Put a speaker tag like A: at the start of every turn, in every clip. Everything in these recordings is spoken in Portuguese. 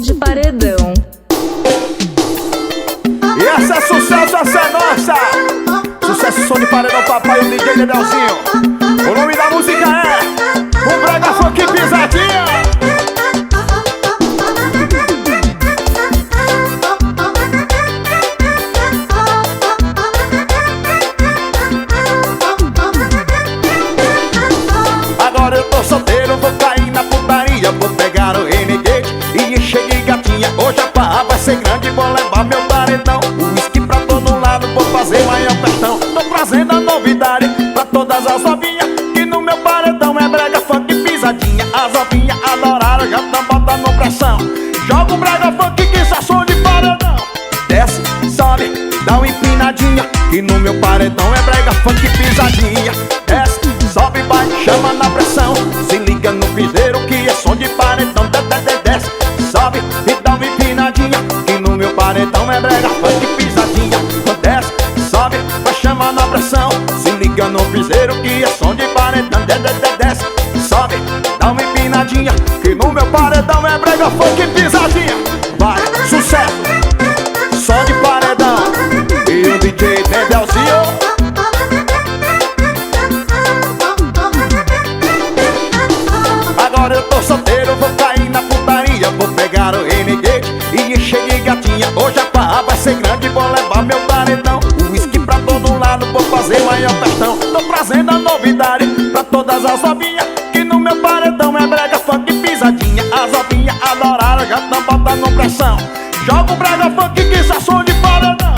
A: de paredão.
B: E essa é sucesso, essa é nossa. Sucesso, som de paredão, papai e o DJ Nedelzinho. O nome da música é O Brega Funk Pisadinha. Agora eu tô solteiro, vou cair na putaria. Vou pegar o Renegade e encher de gatinha. Hoje a farra vai ser grande, vou levar meu paredão. Whisky pra todo lado, vou fazer maior festão. Tô trazendo a novidade pra todas as novinhas, que no meu paredão é brega funk pisadinha. As novinhas adoraram, já tão botando pressão. Joga o brega funk que só som de paredão. Desce, sobe, dá uma empinadinha, que no meu paredão é brega funk pisadinha. Desce, sobe, vai, chama na pressão. Se liga no piseiro que é som de paredão. Desce, sobe e dá uma empinadinha, que no meu paredão é brega funk pisadinha. Desce, sobe, vai, chama na pressão. Se liga no piseiro que é som de paredão. Desce, sobe, dá uma empinadinha, que no meu paredão é brega funk pisadinha. Vai, sucesso, som de paredão. E o DJ Nedelzinho. Agora eu tô solteiro, vou cair na putaria. Vou pegar o Renegade e encher de gatinha. Hoje a farra vai ser grande, vou levar meu paredão. Whisky pra todo lado, vou fazer maior festão. Tô trazendo a novidade pra todas as novinhas, que no meu paredão é brega funk pisadinha. As novinhas adoraram, já tão botando pressão. Joga o brega funk que só som de paredão.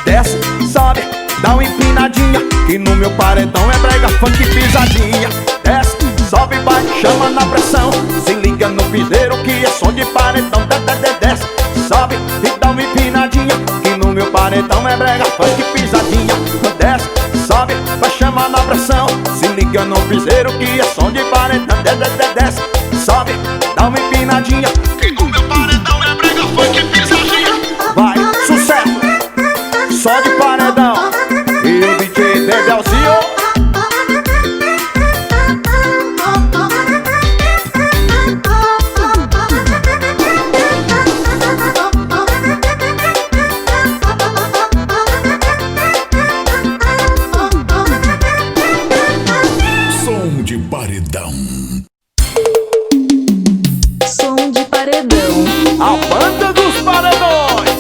B: Desce, sobe, dá uma empinadinha, que no meu paredão é brega funk pisadinha. Desce, sobe, vai, chama na pressão. Se liga no piseiro que é som de paredão. Desce, sobe e dá uma empinadinha, que no meu paredão é brega funk pisadinha. Desce, sobe, vai, chama na pressão. Se liga no piseiro que é som de paredão. Desce, sobe, dá uma empinadinha, que no meu paredão é brega funk pisadinha. Vai, sucesso, som de paredão. E o DJ Nedelzinho.
C: Som de paredão.
A: Som de paredão.
B: A banda dos paredões.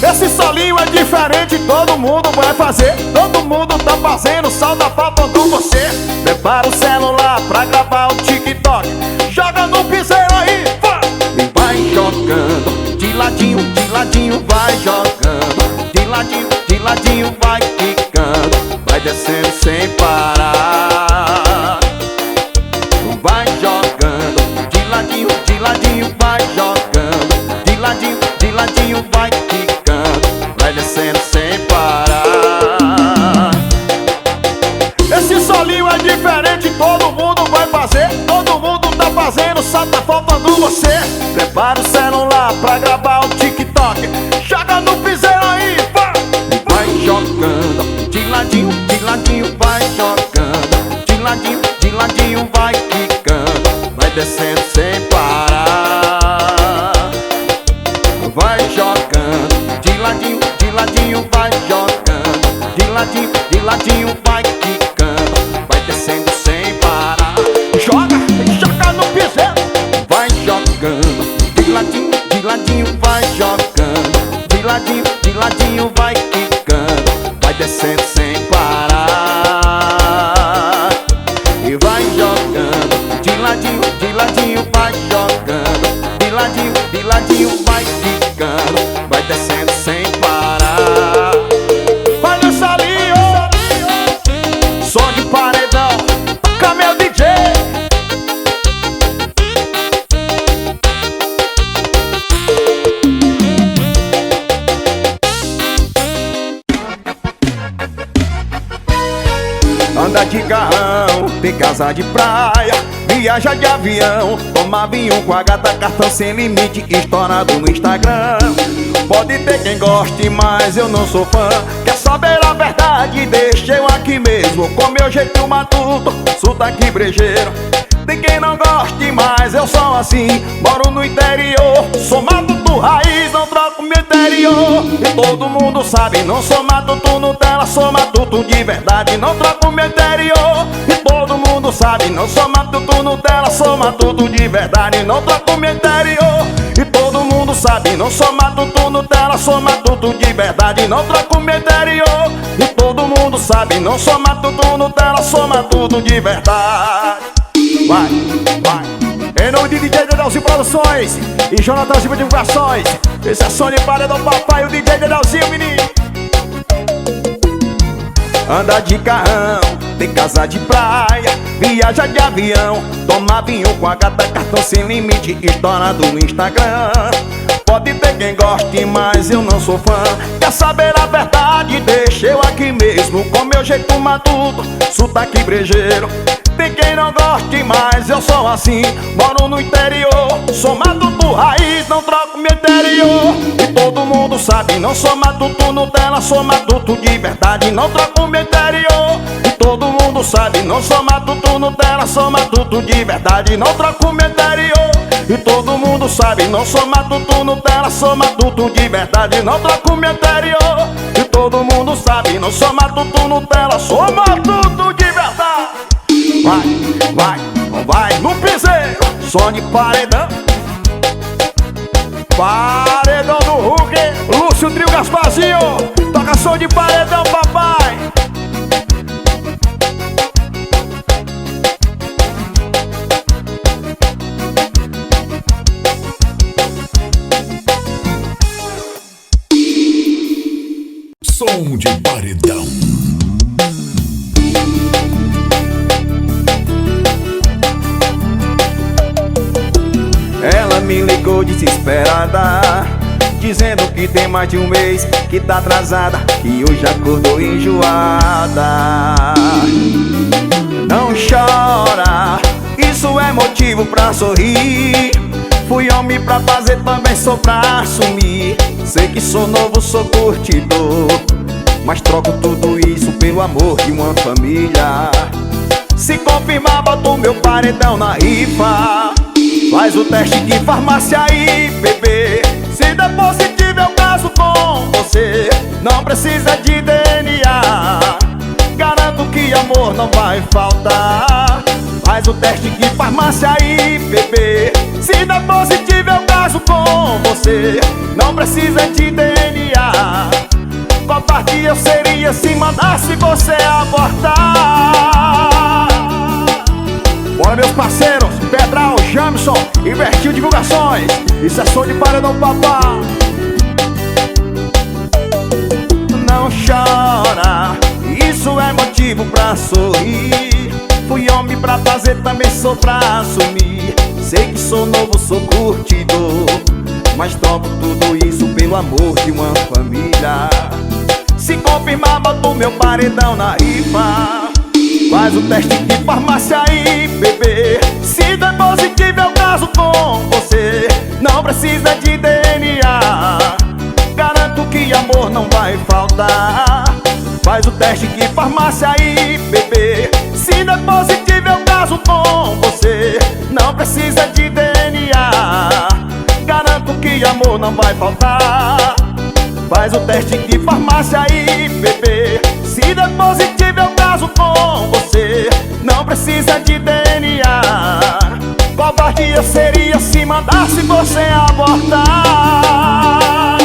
B: Esse solinho é diferente, todo mundo vai fazer. Todo mundo tá fazendo, só tá faltando você. Prepara o celular pra gravar o TikTok. Joga no piseiro aí, vai! E vai jogando, de ladinho vai jogando. De ladinho vai quicando. Vai descendo sem parar. Vai jogando, de ladinho vai jogando. De ladinho vai quicando. Vai descendo sem parar. Esse solinho é diferente, todo mundo vai fazer. Todo mundo tá fazendo, só tá faltando você. Prepara o celular pra gravar o TikTok. Joga no piseiro aí, vai! Vai jogando, de ladinho vai jogando. De ladinho vai quicando. Vai descendo sem parar. Vai jogando, de ladinho vai jogando. De ladinho vai quicando. Vai descendo sem parar. Joga no piseiro. Vai jogando, de ladinho vai jogando. De ladinho vai quicando. Vai descendo sem parar. E vai jogando, de ladinho vai jogando. De ladinho vai quicando. Vai descendo sem parar. Vai nessa linha, tem casa de praia, viaja de avião, toma vinho com a gata, cartão sem limite, estourado no Instagram. Pode ter quem goste, mas eu não sou fã. Quer saber a verdade? Deixa eu aqui mesmo, com meu jeito matuto, sotaque brejeiro. Tem quem não goste, mas eu sou assim. Moro no interior, sou matuto raiz, não troco meu interior. E todo mundo sabe, não sou matuto Nutella, sou matuto de verdade, não troco meu interior. E todo mundo sabe, não sou matuto Nutella, sou matuto de verdade, não troco meu interior. E todo mundo sabe, não sou matuto Nutella, sou matuto de verdade, não troco meu interior. E todo mundo sabe, não sou matuto Nutella, sou matuto de verdade. Vai, vai. Em nome de DJ Dedãozinho Produções e Jonathan Silva Divulgações, esse é som de paredão papai, o DJ Dedãozinho, menino. Anda de carrão, tem casa de praia, viaja de avião, toma vinho com a gata, cartão sem limite, estourado no Instagram. Pode ter quem goste, mas eu não sou fã. Quer saber a verdade? Deixa eu aqui mesmo, com meu jeito matuto, sotaque brejeiro. Tem quem não goste, mas eu sou assim. Moro no interior, sou matuto raiz, não troco meu interior. E todo mundo sabe, não sou matuto Nutella, sou matuto de verdade, não troco meu interior. E todo mundo sabe, não sou matuto Nutella, sou matuto de verdade, não troco meu interior. E todo mundo sabe, não sou matuto Nutella, sou matuto de verdade, não troco meu interior. E todo mundo sabe, não sou matuto Nutella, sou matuto de verdade. Vai, vai, vai no piseiro, som de paredão. Paredão do Hulk, Lúcio Trio Gasparzinho, toca som de paredão, papai.
C: Som de paredão.
B: Ela me ligou desesperada, dizendo que tem mais de um mês que tá atrasada, que hoje acordou enjoada. Não chora, isso é motivo pra sorrir. Fui homem pra fazer, também sou pra assumir. Sei que sou novo, sou curtidor, mas troco tudo isso pelo amor de uma família. Se confirmar, boto o meu paredão na rifa. Faz o teste de farmácia aí, bebê. Se der positivo eu caso com você, não precisa de DNA. Garanto que amor não vai faltar. Faz o teste de farmácia aí, bebê. Se der positivo eu caso com você, não precisa de DNA. Covarde eu seria se mandasse você abortar. Bora meus parceiros, Pedral, Jamison e Vertil Divulgações, isso é som de paredão, papá. Não chora, isso é motivo pra sorrir. Fui homem pra fazer, também sou pra assumir. Sei que sou novo, sou curtidor, mas troco tudo isso pelo amor de uma família. Se confirmar, boto o meu paredão na rifa. Faz o teste de farmácia aí, bebê. Se der positivo eu caso com você, não precisa de DNA. Garanto que amor não vai faltar. Faz o teste de farmácia aí, bebê. Se der positivo eu caso com você, não precisa de DNA. Garanto que amor não vai faltar. Faz o teste de farmácia aí, bebê. Se der positivo eu caso com você, não precisa de DNA. Covarde eu seria se mandasse você abortar.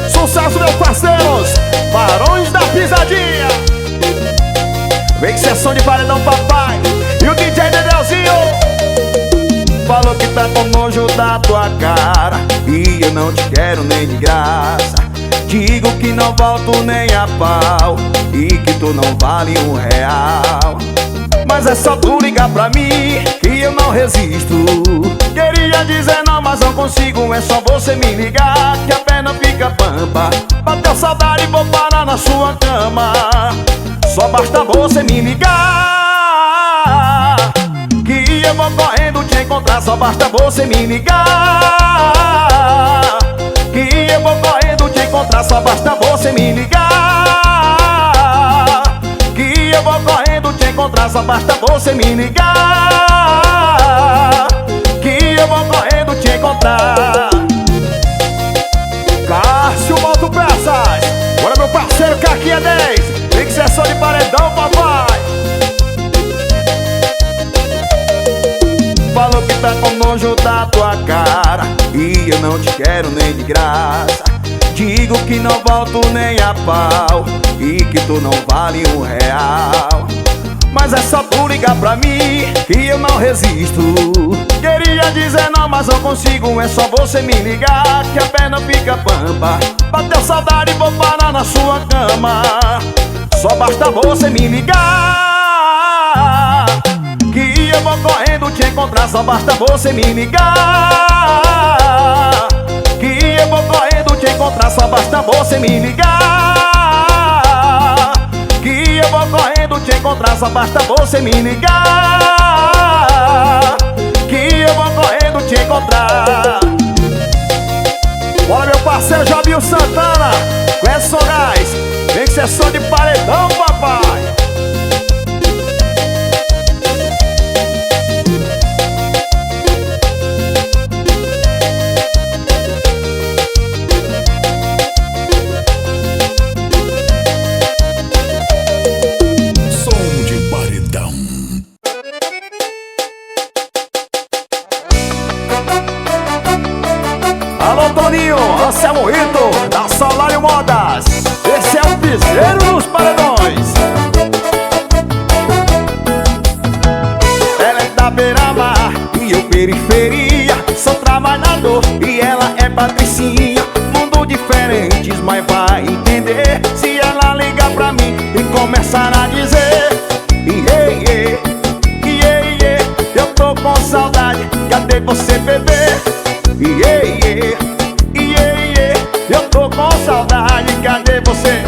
B: Sucesso, meus parceiros, Barões da Pisadinha. Vem que cê é som de paredão, papai. E o DJ Dedãozinho falou que tá com nojo da tua cara, e eu não te quero nem de graça. Digo que não volto nem a pau, e que tu não vale R$1. Mas é só tu ligar pra mim que eu não resisto. Queria dizer não, mas não consigo. É só você me ligar que a perna fica pampa. Bateu saudade e vou parar na sua cama. Só basta você me ligar que eu vou correndo te encontrar. Só basta você me ligar que eu vou correndo te encontrar. Só basta você me ligar que eu vou correndo te encontrar. Só basta você me ligar que eu vou correndo te encontrar.
D: Cássio Motopeças, bora meu parceiro que aqui é 10. Tem que ser só de paredão, papai.
B: Falou que tá com nojo da tua cara e eu não te quero nem de graça. Digo que não volto nem a pau e que tu não vale R$1. Mas é só tu ligar pra mim que eu não resisto. Queria dizer não, mas não consigo. É só você me ligar que a perna fica pampa. Bateu saudade e vou parar na sua cama. Só basta você me ligar que eu vou correndo te encontrar. Só basta você me ligar que eu vou correndo te encontrar. Só basta você me ligar que eu vou correndo te encontrar. Só basta você me ligar que eu vou correndo te encontrar.
D: Bora meu parceiro Jobinho Santana, com Edson Gás. Tem que ser só de paredão, papai.
C: Som de paredão.
D: Alô Toninho, Anselmo Rito, da Solário Modas. Esse é o piseiro dos paredões.
B: Ela é da beira-mar e eu periferia. Sou trabalhador e ela é patricinha. Mundo diferentes, mas vai entender se ela ligar pra mim e começar a dizer: iê, iê, iê, iê, eu tô com saudade, cadê você, bebê? Iê, iê, iê, iê, eu tô com saudade, cadê você?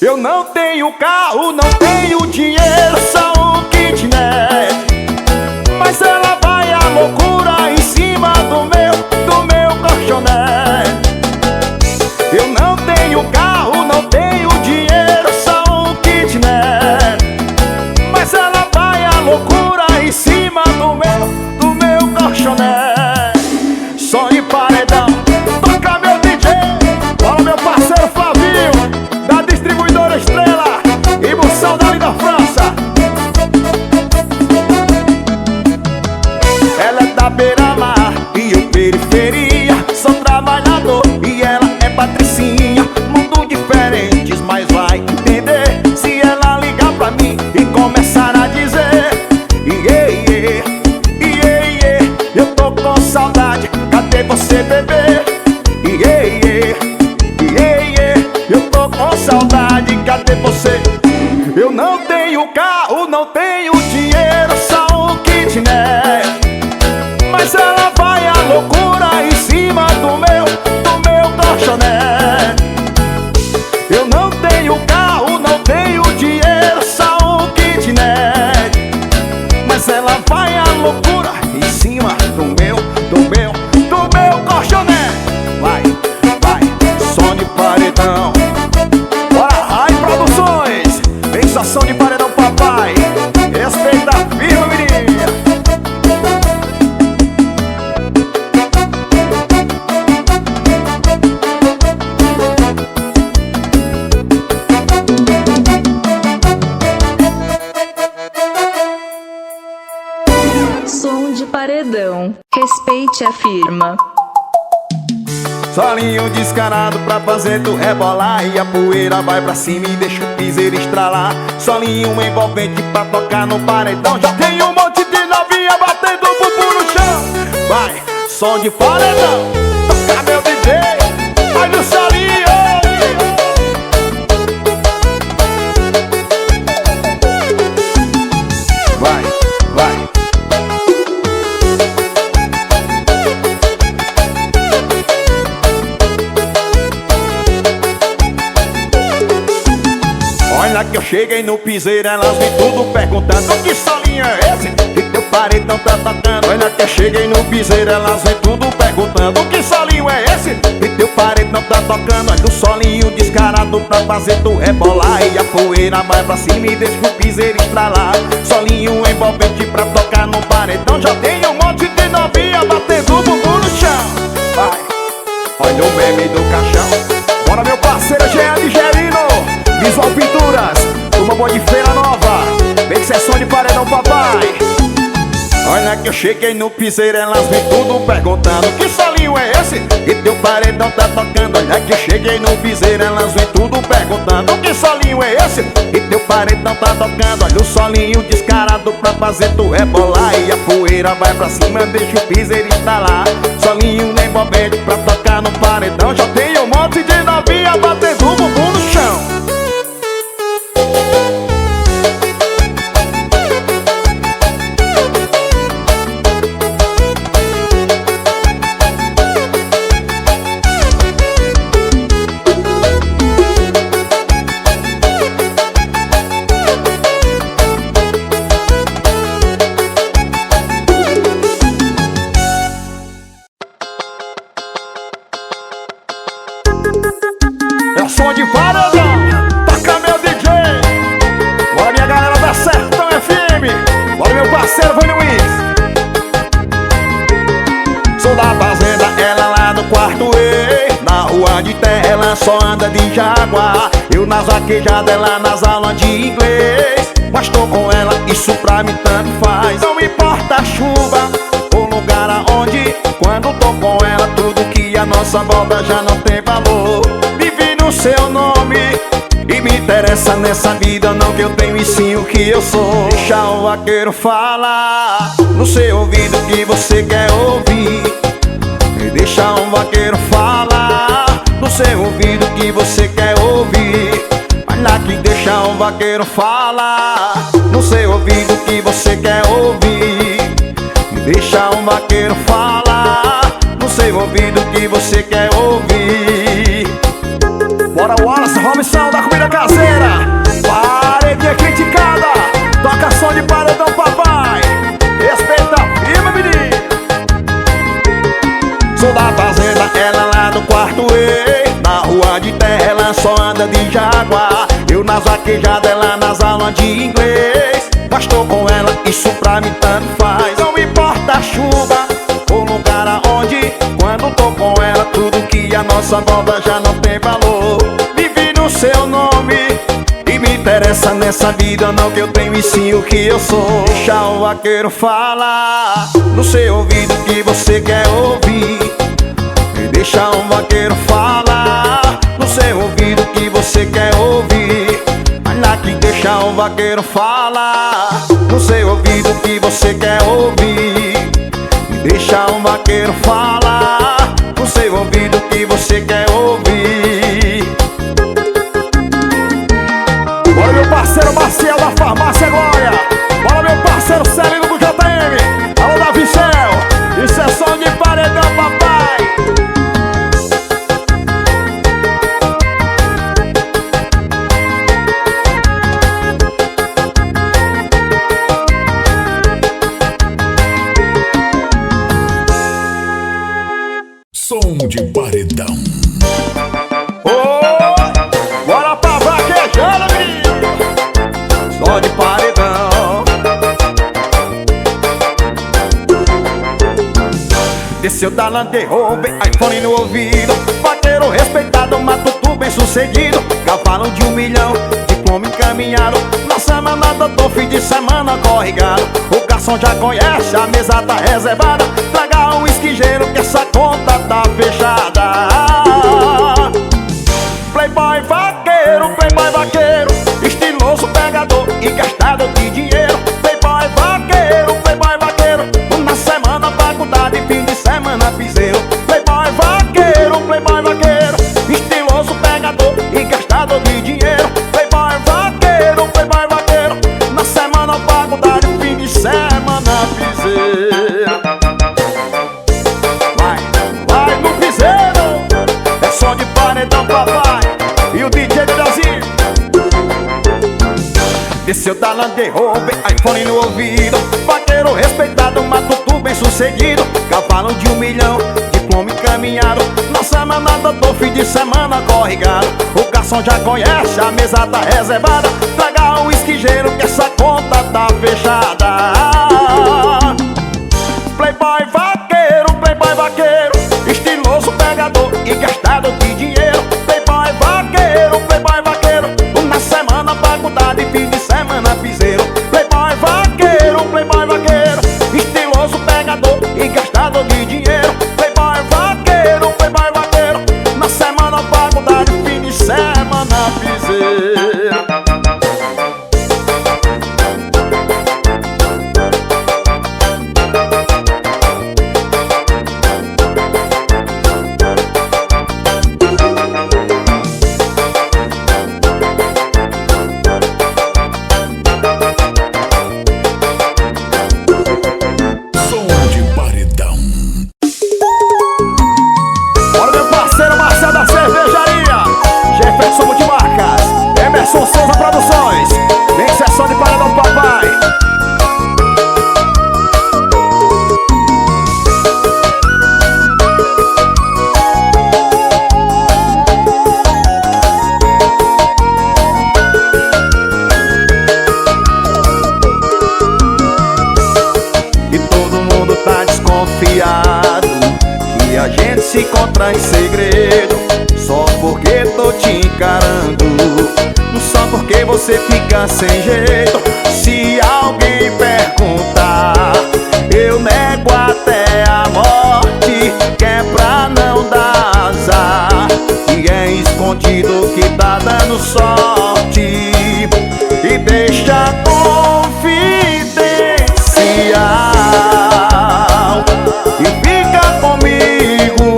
B: Eu não tenho carro, não tenho dinheiro, só um kitnet. Mas ela vai à loucura em cima do meu colchonete. Eu não tenho carro, não tenho dinheiro, só um kitnet. Mas ela vai à loucura em cima do meu colchonete. Som de paredão,
D: Toca meu DJ, bora meu parceiro Flavinho, da distribuidora Estrela e Moção dali da França.
B: ela é da beira-mar e eu periferia. Sou trabalhador e ela é patricinha. Mundo diferentes, mas vai entender se ela ligar pra mim e começar a dizer: iê, iê, iê, iê, eu tô com saudade, cadê você, bebê? Iê, iê, iê, iê, eu tô com saudade, cadê você? Eu não tenho carro, não tenho dinheiro, só um kitnet. Mas ela vai à loucura em cima do meu colchonete. Eu não tenho carro, não tenho dinheiro, só um kitnet. Mas ela vai à loucura em cima do meu colchonete. Vai, vai, som de paredão.
D: Bora, Rai Produções, vem só som de paredão, papai. Respeita a firma, menina.
A: Som de paredão. Respeite a firma.
B: Solinho descarado pra fazer tu rebolar e a poeira vai pra cima e deixa o piseiro estralar. Solinho envolvente pra tocar no paredão. Já tem um monte de novinha batendo o bumbum no chão. Vai, som de paredão, toca meu DJ, vai no solinho. Vai, Olha que eu cheguei no piseiro, elas vêm tudo perguntando: que solinho é esse que teu paredão tá tocando? Olha que eu cheguei no piseiro, elas vêm tudo perguntando: que solinho é esse que teu paredão tá tocando? Olha o solinho descarado pra fazer tu rebolar, e a poeira vai pra cima e deixa o piseiro estralar. Solinho envolvente pra tocar no paredão, já tem um monte de novinha batendo o bumbum no chão. Vai, olha o meme do caixão.
D: Bora, meu parceiro Jean Ligerino, Visual Pinturas, uma boa de Feira Nova, vem que cê é som de paredão, papai.
B: Olha que eu cheguei no piseiro, elas vêm tudo perguntando: que solinho é esse que teu paredão tá tocando? Olha que eu cheguei no piseiro, elas vêm tudo perguntando: que solinho é esse que teu paredão tá tocando? Olha o solinho descarado pra fazer tu rebolar, e a poeira vai pra cima, deixa o piseiro instalar. Solinho envolvente pra tocar no paredão, já tem um monte de novinha batendo o bumbum no chão.
D: É som de paredão, toca meu DJ. Bora minha galera da Sertão FM, bora meu parceiro Vânia Wins.
B: Sou da fazenda, ela lá no quarto E, na rua de terra ela só anda de Jaguar. Eu nas vaquejadas, ela nas aulas de inglês, mas tô com ela, isso pra mim tanto faz. Não importa a chuva ou lugar aonde, quando tô com ela tudo que a nossa volta já não tem valor. Vivi no seu nome e me interessa nessa vida não que eu tenho e sim o que eu sou. Deixa o vaqueiro falar no seu ouvido que você quer ouvir. E deixa um vaqueiro falar no seu ouvido que você quer ouvir. Olha que deixa um vaqueiro falar no seu ouvido que você quer ouvir. E deixa um vaqueiro falar no seu ouvido que você quer ouvir.
D: Bora Wallace Robson da comida caseira, paredinha criticada, toca som de paredão, papai. Respeita a firma, menino.
B: Sou da fazenda, ela lá no quarto E, na rua de terra ela só anda de Jaguar. Eu nas vaquejadas, ela nas aulas de inglês, mas tô com ela, isso pra mim tanto faz. Não importa a chuva ou lugar aonde, quando tô com ela tudo que a nossa volta já não tem valor. Vivi no seu nome e me interessa nessa vida não que eu tenho e sim o que eu sou. Deixa o vaqueiro falar no seu ouvido que você quer ouvir. E deixa um vaqueiro falar no seu ouvido que você quer ouvir. Olha que deixa um vaqueiro falar no seu ouvido que você quer ouvir. E deixa um vaqueiro falar no seu ouvido que você quer ouvir.
D: Bora meu parceiro Marcel da Farmácia Glória, bora meu parceiro Celino do JM, alô Davi Céu, isso é som de paredão, papai.
C: Som de paredão.
D: Bora pra vaquejada, menino.
B: Só de paredão. Desceu da Land Rover, iPhone no ouvido. Vaqueiro respeitado, matuto bem sucedido. Cavalo de 1 milhão, diploma encaminhado. Nossa manada do fim de semana corre gado. O garçom já conhece, a mesa tá reservada. Traga um esquijeiro que essa conta tá fechada. Playboy vaqueiro, estiloso, pegador e gastado de dinheiro. Playboy vaqueiro, na semana faculdade, fim de semana piseiro. Playboy vaqueiro, estiloso, pegador e gastado de dinheiro. Playboy vaqueiro, na semana faculdade, fim de semana piseiro. Vai no piseiro. Desceu da Land Rover, iPhone no ouvido. Vaqueiro respeitado, matuto bem sucedido. Cavalo de 1 milhão, diploma encaminhado. Na semana doutor, fim de semana corre gado. O garçom já conhece, a mesa tá reservada. Traga o esquigeiro que essa conta tá fechada. Playboy vaqueiro, estiloso, pegador e gastado de dinheiro. Playboy vaqueiro, na semana faculdade, fim de semana piseiro. Playboy vaqueiro, estiloso, pegador e gastado de dinheiro. Playboy vaqueiro, na semana faculdade, fim de semana piseiro.
D: Emerson Souza Produções, vem sessão de paredão papai.
B: E todo mundo tá desconfiado que a gente se encontra em segredo. Só porque tô te encarando, só porque você fica sem jeito. Se alguém perguntar, eu nego até a morte, que é pra não dar azar. E é escondido que tá dando sorte. E deixa confidencial. E fica comigo,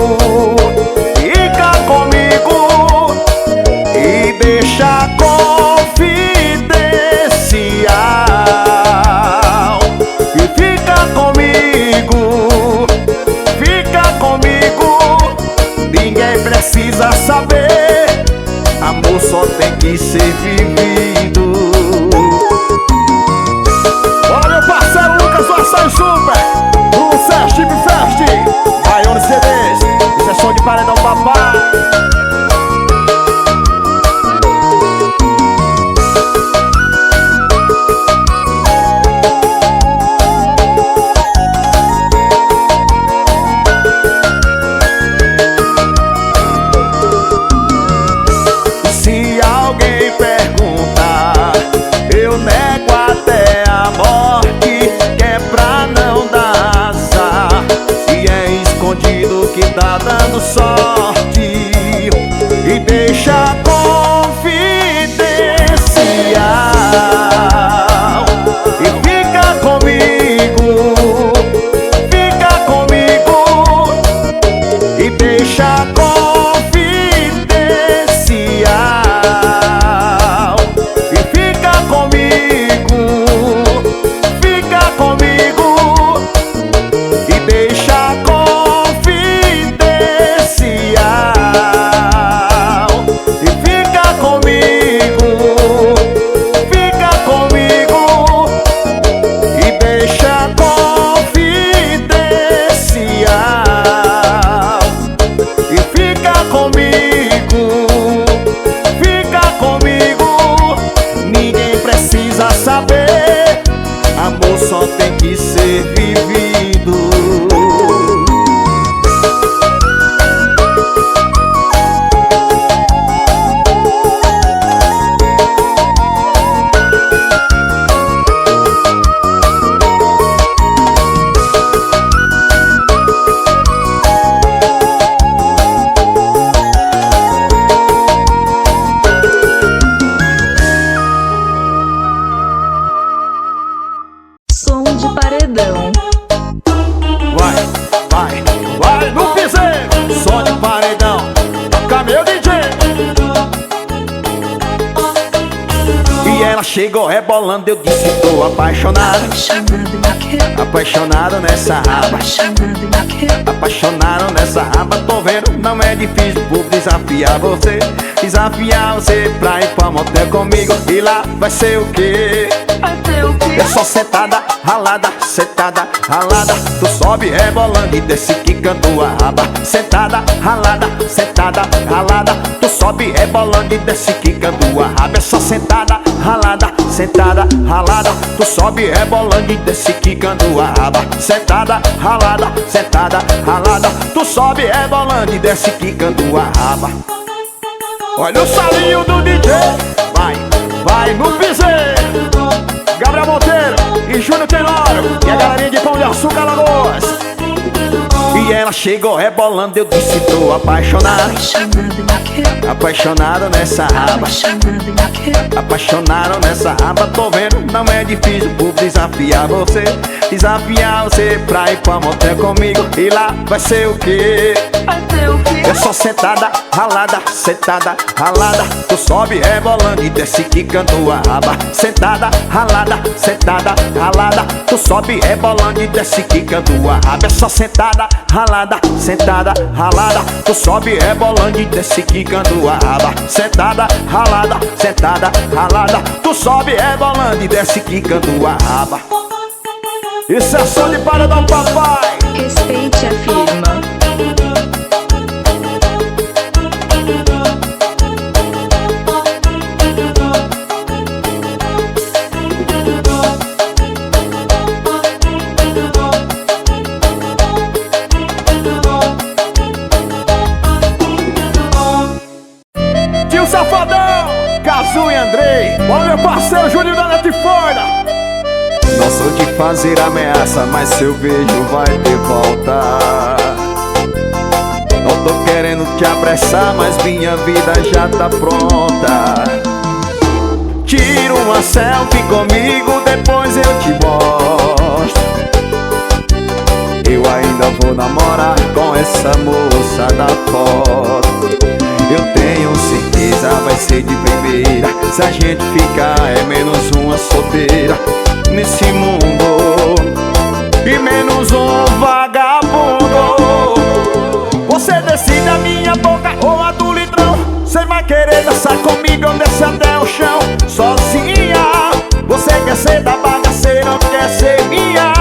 B: e deixa confidencial. E fica comigo, ninguém precisa saber. Amor só tem que ser vivido.
D: Olha meu parceiro Lucas do Açaí Super, do Chip Fest, Baione CDs, isso é som de paredão papai.
B: Que tá dando sorte. E deixa confidencial. E fica comigo, e deixa confidencial. E fica comigo, e deixa saber. Amor só tem que ser vivido.
A: Som de paredão.
D: Vai no piseiro,
B: Som de paredão,
D: toca meu DJ.
B: e ela chegou rebolando, eu disse tô apaixonado. Apaixonado nessa raba. Apaixonado nessa raba, tô vendo, não é difícil por desafiar você. Desafiar você pra ir pra motel comigo. E lá vai ser o quê? É só sentada, ralada, sentada, ralada. Tu sobe rebolando e desce quicando a raba. Sentada, ralada, sentada, ralada. Tu sobe rebolando e desce quicando a raba. É só sentada, ralada, sentada, ralada. Tu sobe rebolando e desce quicando a raba. Sentada, ralada, sentada, ralada. Tu sobe rebolando e desce quicando a raba. Olha o salinho do DJ. Vai, vai no piseiro. Gabriel Monteiro e Júnior Tenório e a galerinha de Pão de Açúcar, Lagoas. E ela chegou rebolando, eu disse tô apaixonado. Apaixonado nessa raba. Apaixonado nessa raba, tô vendo, não é difícil por desafiar você. Desafiar você pra ir pra motel comigo. E lá vai ser o quê? É só sentada, ralada, sentada, ralada. Tu sobe rebolando e desce quicando a raba. Sentada, ralada, sentada, ralada. Tu sobe rebolando e desce quicando a raba. É só sentada, ralada, sentada, ralada. Tu sobe rebolando e desce quicando a raba. Sentada, ralada, sentada, ralada. Tu sobe rebolando e desce quicando a raba. Isso é som de paredão, papai.
A: Respeite a firma.
B: Tio Safadão, Cazu e Andrei. Olha meu parceiro Juninho da Netflix. Não sou de fazer ameaça, mas seu beijo vai ter volta. Não tô querendo te apressar, mas minha vida já tá pronta. Tira uma selfie comigo, depois eu te mostro. Eu ainda vou namorar com essa moça da foto. Eu tenho certeza vai ser de primeira. Se a gente ficar é menos uma solteira nesse mundo e menos um vagabundo. Você decide a minha boca ou a do litrão. Cê vai querer dançar comigo ou descer até o chão sozinha. Você quer ser da bagaceira ou quer ser minha?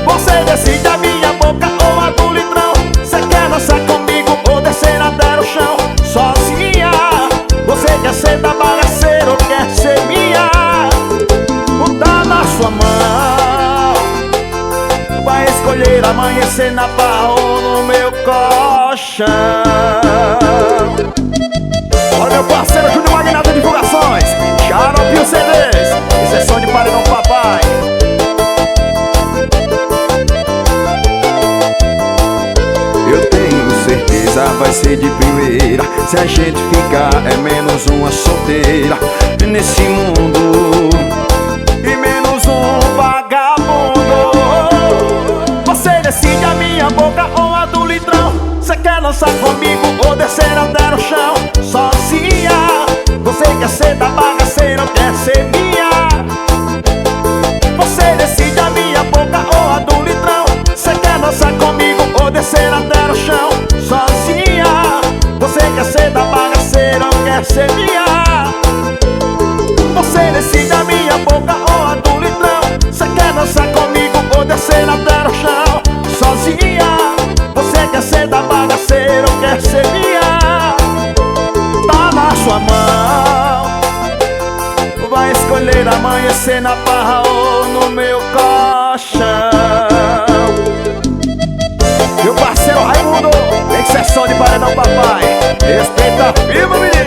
B: Você decide a minha boca ou a do litrão. Cê quer dançar comigo ou descer até o chão sozinha? Você quer ser da bagaceira ou quer ser minha? Tá na sua mão. Vai escolher amanhecer na barra ou no meu colchão. Olha meu parceiro Júnior Magnata Divulgações, Xarope CDs, isso é som de paredão, papai. Eu tenho certeza vai ser de primeira. Se a gente ficar é menos uma solteira nesse mundo e menos um vagabundo. Você decide a minha boca ou a do litrão. Cê quer dançar comigo ou descer até no chão sozinha? Você quer ser da bagaceira ou quer ser minha? Você decide a minha boca ou a do litrão. Cê quer dançar comigo ou descer até no chão sozinha? Você quer ser da bagaceira ou quer ser minha? Você decide a minha boca ou a do litrão. Cê quer dançar comigo ou descer até no chão sozinha? Você quer ser da bagaceira ou quer ser minha? Tá na sua mão. Vai escolher amanhecer na barra ou no meu colchão. Meu parceiro Raimundo, tem que ser som de paredão, papai. Respeita a firma, menino.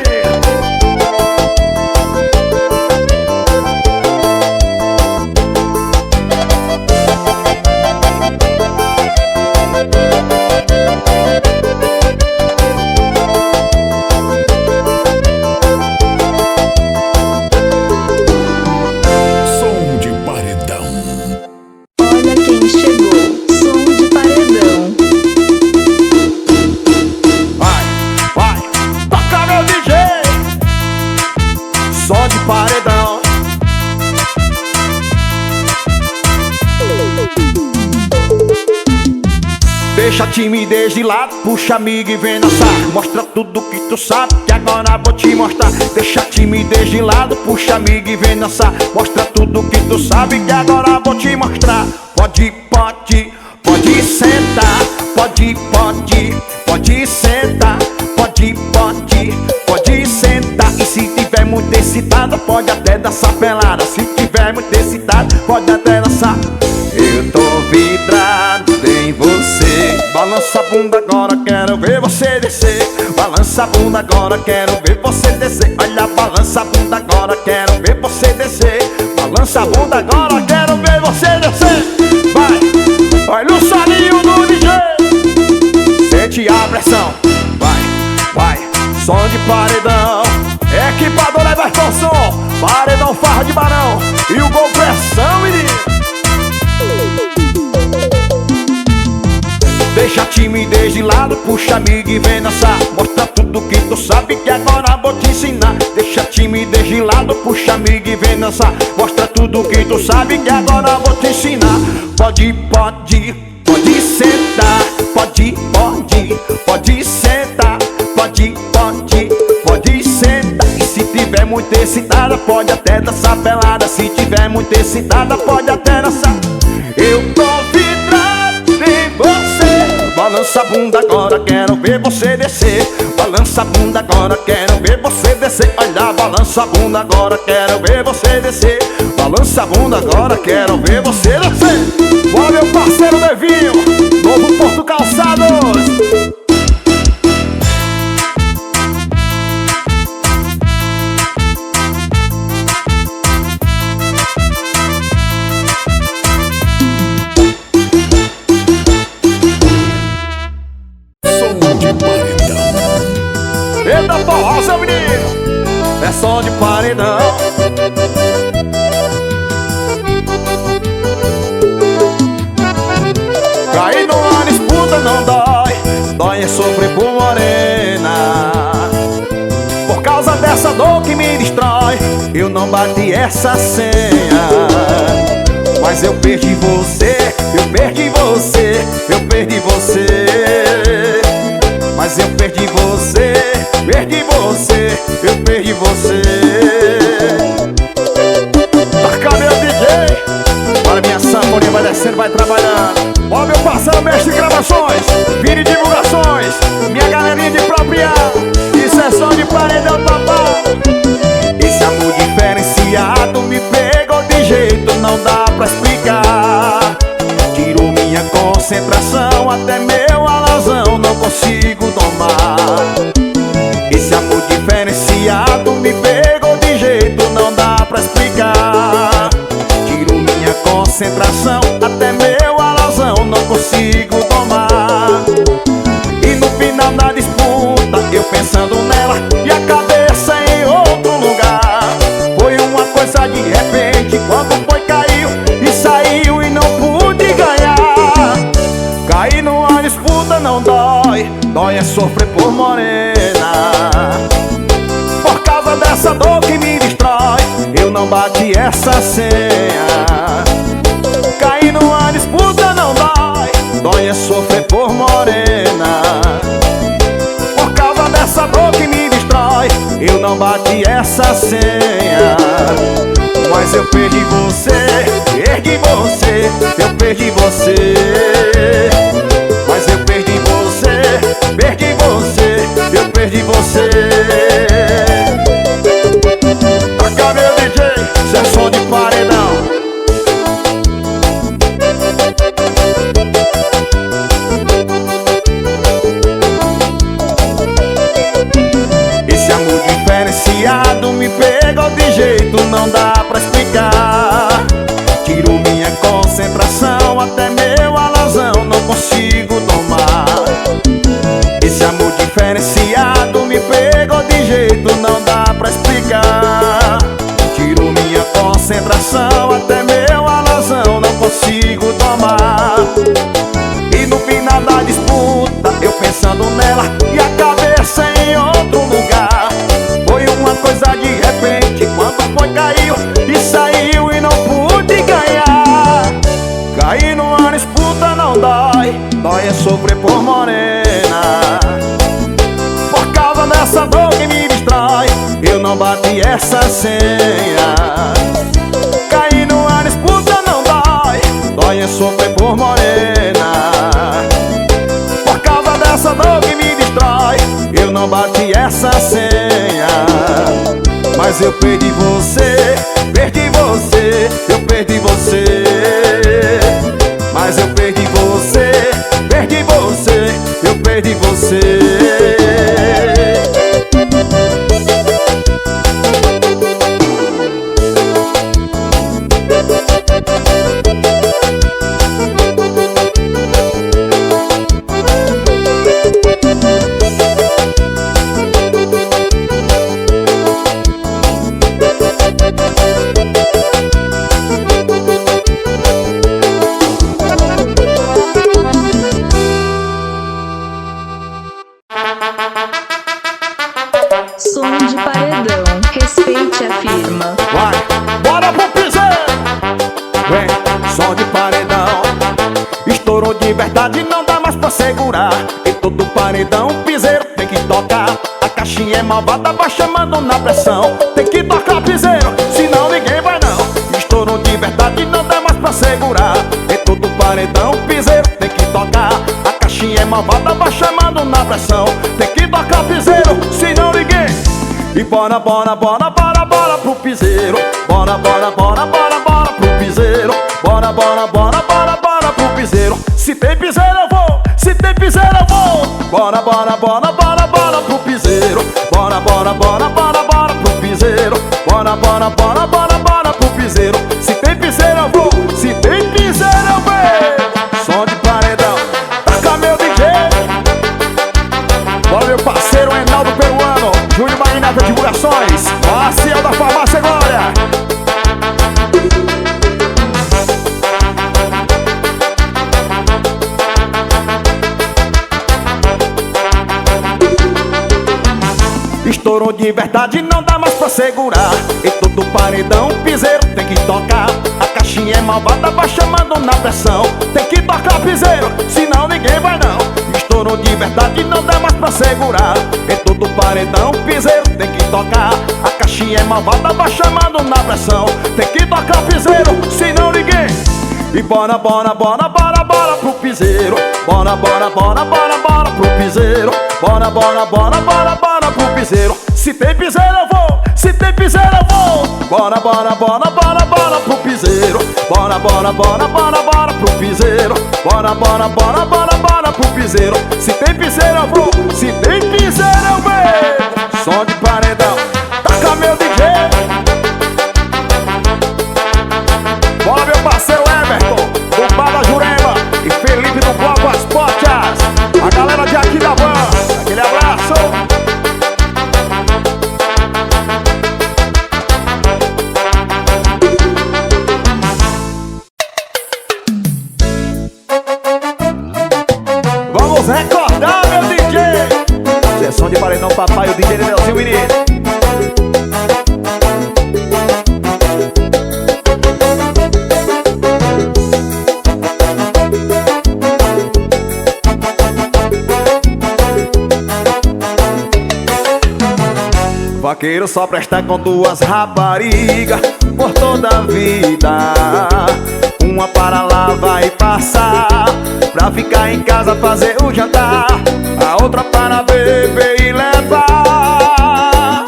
B: Deixa a timidez de lado, puxa amigo e vem dançar. Mostra tudo que tu sabe, que agora vou te mostrar. Deixa a timidez de lado, puxa amigo e vem dançar. Mostra tudo que tu sabe, que agora vou te mostrar. Pode, pode, pode sentar. Pode, pode, pode sentar. Pode, pode, pode sentar. E se tiver muito excitada, pode até dançar pelada. Se tiver muito excitada, pode até dançar. Eu tô vidrado em você. Balança a bunda agora, quero ver você descer. Balança a bunda agora, quero ver você descer. Olha, balança a bunda agora, quero ver você descer. Balança a bunda agora, quero ver você descer. Vai, olha o solinho do DJ. Sente a pressão. Vai, vai, som de paredão. Equipador Everton Som. Paredão Farra de Barão. E o Gol Pressão, menino. Deixa a timidez de lado, puxa amigo e vem dançar. Mostra tudo que tu sabe, que agora vou te ensinar. Deixa a timidez de lado, puxa amigo e vem dançar. Mostra tudo que tu sabe, que agora vou te ensinar. Pode, pode, pode sentar. Pode, pode, pode sentar. Pode, pode, pode sentar. E se tiver muito excitada, pode até dançar pelada. Se tiver muito excitada, pode até dançar. Eu tô vidrado em você. Balança a bunda agora, quero ver você descer. Balança a bunda agora, quero ver você descer. Olha, balança a bunda agora, quero ver você descer. Balança a bunda agora, quero ver você descer. Olha meu parceiro Devinho, Novo Porto Calçados. Eita forró, seu menino, é som de paredão. Cair numa disputa não dói, dói é sofrer por morena. Por causa dessa dor que me destrói, eu não bati essa senha. Mas eu perdi você, eu perdi você, eu perdi você. Mas eu perdi você, perdi você, eu perdi você. Toca meu DJ, bora minha sanfoninha, vai descendo, vai trabalhando. Ó meu parceiro, mestre de gravações, Vini Divulgações, minha galerinha de propriedade. Isso é som de paredão total. Esse amor diferenciado me pegou de jeito, não dá pra explicar. Tirou minha concentração, até meu alazão não consigo domar. Esse amor diferenciado me pegou de jeito, não dá pra explicar. Tirou minha concentração, até meu alazão não consigo domar. E no final da disputa, eu pensando nela e a cabeça em outro lugar. Foi uma coisa de repente, quando foi caiu e saiu e não pude ganhar. Cair numa disputa não dói, dói é sofrer por morena. Por causa dessa dor que me destrói, eu não bati essa senha. Cair numa disputa não dói, dói é sofrer por morena. Por causa dessa dor que me destrói, eu não bati essa senha. Mas eu perdi você, perdi você, eu perdi você. Mas eu perdi você, perdi você, eu perdi você. Toca meu DJ, isso é som de paredão. Esse amor diferenciado me pegou de jeito, não dá pra explicar. Tirou minha concentração, até meu alazão não consigo domar. Esse amor diferenciado me pegou de jeito, não dá pra explicar. Tirou minha concentração, até meu alazão não consigo domar. E no final da disputa, eu pensando nela e a cabeça em outro lugar. Foi uma coisa de repente, quando foi caiu e saiu e não pude ganhar. Cair numa disputa não dói, dói é sofrer por dessa dor que me distrai, eu não bati essa senha. Cair numa disputa não dói, dói é sofrer por morena. Por causa dessa dor que me distrai, eu não bati essa senha. Mas eu perdi você, perdi você, eu perdi você. Mas eu perdi você, perdi você, eu perdi você.
A: Som de paredão, respeite a firma.
B: Vai, bora pro piseiro. Vem, som de paredão. Estourou de verdade, não dá mais pra segurar. Em todo paredão, piseiro tem que tocar. A caixinha é malvada, vai chamando na pressão. Tem que tocar piseiro, senão ninguém vai não. Estourou de verdade, não dá mais pra segurar. Em todo paredão, piseiro tem que tocar. A caixinha é malvada, vai chamando na pressão. Tem que tocar piseiro, senão ninguém. E bora, bora, bora, bora, bora pro piseiro. Bora, bora, bora, bora, bora pro piseiro. Bora, bora, bora, bora, bora pro piseiro. Se tem piseiro eu vou, se tem piseiro eu vou. Bora, bora, bora, bora, bora pro piseiro. Bora, bora, bora, bora, bora pro piseiro. Bora, bora, bora, bora, bora pro piseiro. Se tem piseiro eu vou, se tem piseiro eu vou. Som de paredão, taca meu DJ. Bora meu parceiro Enaldo Peruano, Júnior Marinata Divulgações, Marcial da Farmácia Glória. Estourou de verdade, não dá mais pra segurar. E todo paredão, piseiro tem que tocar. A caixinha é malvada, vai chamando na pressão. Tem que tocar piseiro, senão ninguém vai não. Estourou de verdade, não dá mais pra segurar. Em todo paredão, piseiro tem que tocar. A caixinha é malvada, vai chamando na pressão. Tem que tocar piseiro, senão ninguém. E bora, bora, bora, bora, bora pro piseiro. Bora, bora, bora, bora, bora pro piseiro. Bora, bora, bora, bora, bora pro piseiro. Se tem piseiro eu vou, se tem piseiro eu vou. Bora, bora, bora, bora, bora pro piseiro. Bora, bora, bora, bora, bora pro piseiro. Bora, bora, bora, bora, bora pro piseiro. Se tem piseiro eu vou, se tem piseiro eu vou. Som de paredão, taca meu DJ. Bora meu parceiro Everton, do Bar da Jurema, e Felipe do Bloco As Pochas. A galera de aqui da van, aquele abraço. Vamos recordar meu DJ. Sessão de paredão papai, o DJ Nelson Menino. Vaqueiro só presta com duas raparigas por toda a vida. Uma para lá vai passar, pra ficar em casa fazer o jantar. A outra para beber e levar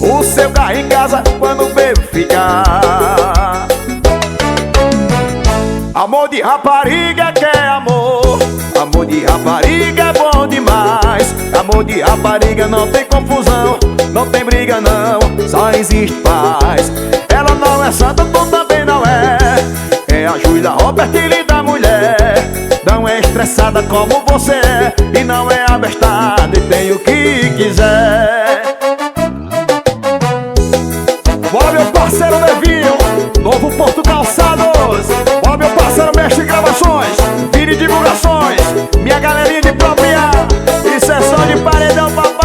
B: o seu carro em casa quando bebe ficar. Amor de rapariga que é amor, amor de rapariga é bom demais. Amor de rapariga não tem confusão, não tem briga não, só existe paz. Ela não é santa, tu também não é. É a Júlia Roberta e linda mulher. Não é estressada como você é, e não é abestada e tem o que quiser. Bora meu parceiro Levinho, Novo Porto Calçados. Bora meu parceiro Mestre Gravações, Vini Divulgações, minha galerinha de própria. Isso é só de paredão papai.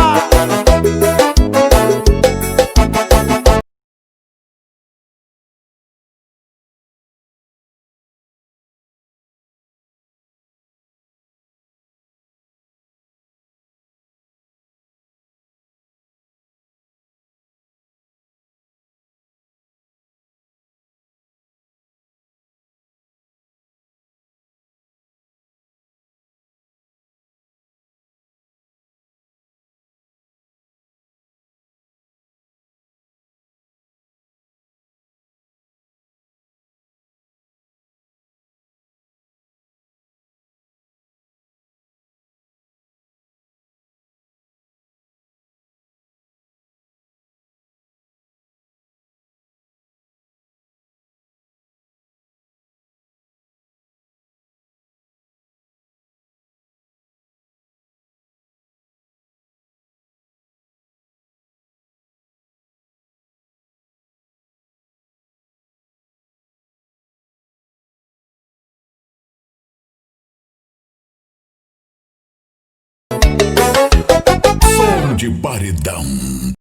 C: de paredão.